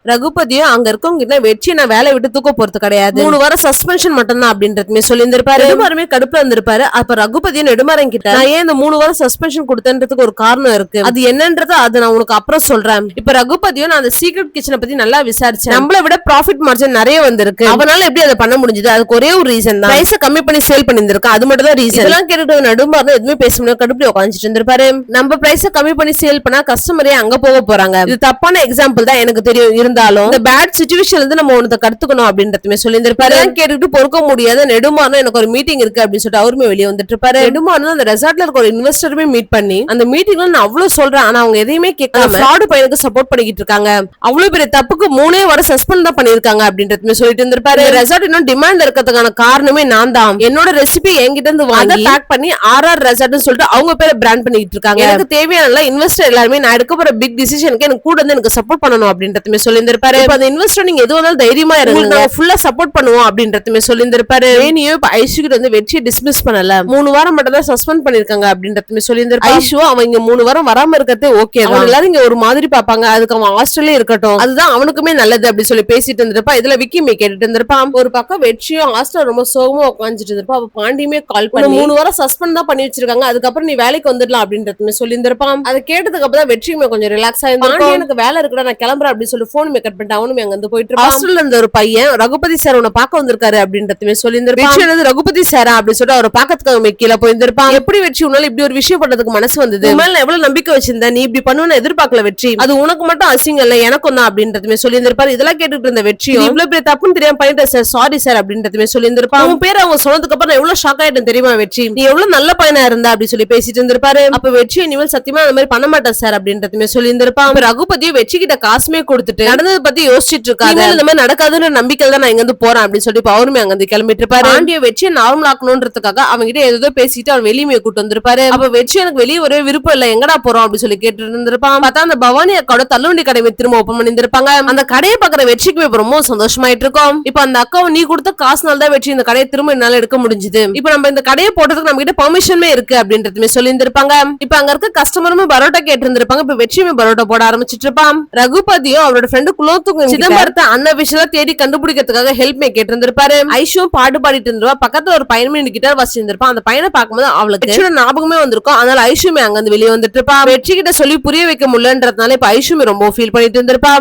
ரகுபதியும் அங்க இருக்கவங்க கிட்ட வெற்றி நான் வேலை விட்டு தூக்க போறது கிடையாது, 3 வாரம் சஸ்பென்ஷன் மட்டும் தான் அப்படின்றதுமே சொல்லி இருந்திருப்பாரு. நெடுமாறமே கடுப்புல இருந்திருப்பாரு. அப்ப ரகுபதியும் நெடுமாறன் கிட்ட நான் ஏன் இந்த 3 வாரம் சஸ்பென்ஷன் கொடுத்தேன்றதுக்கு ஒரு காரணம் இருக்கு, அது என்னன்றது அது நான் உனக்கு அப்புறம் சொல்றேன். இப்ப ரகுபதியும் நான் அந்த சீக்ரெட் கிச்சனை பத்தி நல்லா விசாரிச்சேன், நம்மள விட ப்ராஃபிட் மார்ஜின் நிறைய வந்திருக்கு, அவனால எப்படி அதை பண்ண முடிஞ்சது, அதுக்கு ஒரே ஒரு ரீசன் தான், பிரைஸ கம்மி பண்ணி சேல் பண்ணிருந்திருக்கா, அது மட்டும் தான் ரீசன். இதெல்லாம் கேட்டுட்டு நெடுமாறன் எதுவுமே பேச முடியாது, கடுப்புல உட்காந்துட்டு இருந்திருப்பாரு. நம்ம பிரைஸ கம்மி பண்ணி சேல் பண்ணா கஸ்டமரே அங்க போக போறாங்க, இது தப்பான எக்ஸாம்பிள் தான் எனக்கு தெரியும், இருந்தாலும் இந்த பேட் சிச்சுவேஷன்ல இருந்து நம்ம ஒன்னு கத்துக்கணும் அப்படின்றதுமே சொல்லி இருந்திருப்பாரு. கேட்டுட்டு பொறுக்க முடியாத நெடுமாறன் எனக்கு ஒரு மீட்டிங் இருக்கு அப்படின்னு சொல்லிட்டு அவருமே வெளியே வந்துட்டு இருப்பாரு. நெடுமாறன் அந்த ரெசார்ட்ல இருக்க ஒரு இன்வெஸ்டருமே மீட் பண்ணி அந்த மீட்டிங்ல நான் அவ்வளவு சொல்றேன், ஆனா அவங்க எதையுமே கேட்காம ஃப்ராட் பையனுக்கு சப்போர்ட் பண்ணிக்கிட்டு இருக்காங்க, அவ்வளவு பெரிய தப்புக்கு 3 வாரம் சஸ்பெண்ட் தான் பண்ணிருக்காங்க அப்படின்றதுமே சொல்லிட்டு இருந்திருப்பாரு. ரெசார்ட் இன்னும் டிமாண்ட் இருக்கிறதுக்கான காரணமே நான் தான், என்னோட ரெசிபி என்கிட்ட இருந்து வாங்கி பேக் பண்ணி ஆர்ஆர் ரெசார்ட்னு சொல்லிட்டு அவங்க பேரை பிராண்ட் பண்ணிட்டு இருக்காங்க, எனக்கு தேவையான இன்வெஸ்டர் எல்லாருமே நான் எடுக்க போற பிக் டிசிஷனுக்கு எனக்கு கூட வந்து எனக்கு சப்போர்ட் பண்ணணும் அப்படின்றதுமே சொல்லி இருந்திருப்பாரு. அந்த இன்வெஸ்டர் நீங்க எது வந்தாலும் தைரியமா இருங்க, நான் ஃபுல்லா சப்போர்ட் பண்ணுவோம் அப்படின்றதுமே சொல்லி இருந்திருப்பாரு. வேணியோ இப்ப ஐஷுக்கு வந்து வெற்றியை டிஸ்மிஸ் பண்ணல, 3 வாரம் மட்டும் தான் சஸ்பெண்ட் பண்ணிருக்காங்க அப்படின்றதுமே சொல்லி இருந்திருப்பாரு. ஐஷு அவன் இங்க 3 வாரம் வராம இருக்கிறதே ஓகே தான், எல்லாரும் இங்க ஒரு மாதிரி பாப்பாங்க, அதுக்கு அவன் ஹாஸ்டல்லே இருக்கட்டும், அதுதான் அவனுக்குமே நல்லது அப்படி சொல்லி பேசிட்டு இருந்திருப்பா. இதுல விக்கிமே கேட்டுட்டு இருந்திருப்பான். ஒரு பக்கம் வெற்றியும் ஹாஸ்டல் ரொம்ப சோகமா உட்காந்துட்டு இருந்திருப்பா. அப்ப பாண்டியுமே கால் பண்ணி 3 வாரம் சஸ்பெண்ட் தான் பண்ணி வச்சிருக்காங்க, அதுக்கப்புறம் நீ வேலைக்கு வந்துடலாம் அப்படின்றதுமே சொல்லி இருந்திருப்பான். அதை கேட்டதுக்கு அப்புறம் வெற்றியுமே கொஞ்சம் ரிலாக்ஸ் ஆயிருந்தா, எனக்கு வேலை இருக்குடா நான் கிளம்புறேன் அப்படின்னு சொல்லி போன் மேக்கப் பண்ணிட்டு அவனுமே அங்க வந்து போயிட்டு ஹாஸ்டல்ல இருந்த ஒரு பையன் ரகுபதி சார் உன்னை பாக்க வந்திருக்காரு அப்படின்றதுமே சொல்லி இருந்திருப்பான். ரகுபதி சாரா அப்படின்னு சொல்லிட்டு அவரை பாக்கிறதுக்காக கீழே போயிருந்திருப்பான். எப்படி வெற்றி உன்னால இப்படி ஒரு விஷயம் பண்றதுக்கு மனசு வந்தது, மேல எவ்வளவு நம்பிக்கை வச்சிருந்தேன், நீ இப்படி பண்ணுவேன்னு எதிர்பார்க்கல வெற்றி, அது உனக்கு மட்டும் அசிங்கம் இல்ல எனக்கும் தான் அப்படின்றதுமே சொல்லி இருந்திருப்பாரு. இதெல்லாம் கேட்டுட்டு இருந்த வெற்றி இவ்வளவு பெரிய தப்புன்னு தெரியாம பண்ணிட்டேன் சார், சாரி சார் அப்படின்றதுமே சொல்லி இருந்திருப்பான். உன் பேர் அவங்க சொன்னதுக்கு அப்புறம் நான் எவ்வளவு ஷாக் ஆயிட்டேன் தெரியுமா வெற்றி, நீ எவ்வளவு நல்ல பையனா இருந்தா அப்படி சொல்லி பேசிட்டு இருந்திருப்பாரு. அப்ப வெற்றி இனிமேல் சத்தியமா அந்த மாதிரி பண்ண மாட்டேன் சார் அப்படின்றதுமே சொல்லி இருந்திருப்பான். ரகுபதியும் வெற்றி கிட்ட காசுமே கொடுத்துட்டு நடந்ததை பத்தி யோசிச்சுட்டு இருக்காங்க, இந்த மாதிரி நடக்காதுன்னு நம்பிக்கை தான் நான் இங்க இருந்து போறேன் அப்படின்னு சொல்லி அவருமே அங்க இருந்து கிளம்பிட்டு இருப்பாரு. பாண்டிய வெற்றியை நார்மல் ஆக்கணும்ன்றதுக்காக அவங்க கிட்ட ஏதோ பேசிட்டு அவன் வெளியே கூட்டு வந்திருப்பாரு. அப்ப வெற்றி எனக்கு வெளியே ஒரே விருப்பம் இல்ல, எங்கடா போறோம் அப்படின்னு சொல்லி கேட்டு இருந்திருப்பான். பார்த்தா அந்த பவானி அக்காவோட தள்ளுவண்டி கடையை திரும்ப ஓபன் பண்ணிருப்பாங்க. அந்த கடையை பாக்குற வெற்றிக்கு ரொம்ப சந்தோஷமாயிட்டு இருக்கும். இப்ப அந்த அக்காவை நீ கொடுத்த காசுனால தான் வெற்றி இந்த கடையை திரும்ப என்னால எடுக்க முடிஞ்சது, இப்ப நம்ம இந்த கடையை போட்டதுக்கு நம்ம கிட்ட பெர்மிஷனுமே இருக்கு அப்படின்றதுமே சொல்லி இருந்திருப்பாங்க. இப்ப அங்க இருக்க கஸ்டமருமே பரோட்டா கேட்டு இருந்திருப்பாங்க. இப்ப வெற்றியுமே பரோட்டா போட ஆரம்பிச்சிட்டு இருப்பான். ரகுபதியும் அவரோட ஃப்ரெண்டு குலோத்துக்கும் சிதம்பரத்தை அந்த விஷயத்த தேடி கண்டுபிடிக்கிறதுக்காக ஹெல்ப் கேட்டு இருந்திருப்பாரு. ஐஷும் பாட்டு பாடிட்டு இருந்திருப்பா. பக்கத்துல ஒரு பையன் கிட்டார் வச்சிருந்திருப்பான். அந்த பையனை பார்க்கும்போது அவளுக்கு ஞாபகமே வந்திருக்கும். அதனால ஐஷுமே அங்க இருந்து வெளியே வந்துட்டு இருப்பா. வெற்றி கிட்ட சொல்லி புரிய வைக்க முடியலன்றதுனால இப்ப ஐஷுமே ரொம்ப ஃபீல் பண்ணிட்டு இருந்திருப்பா.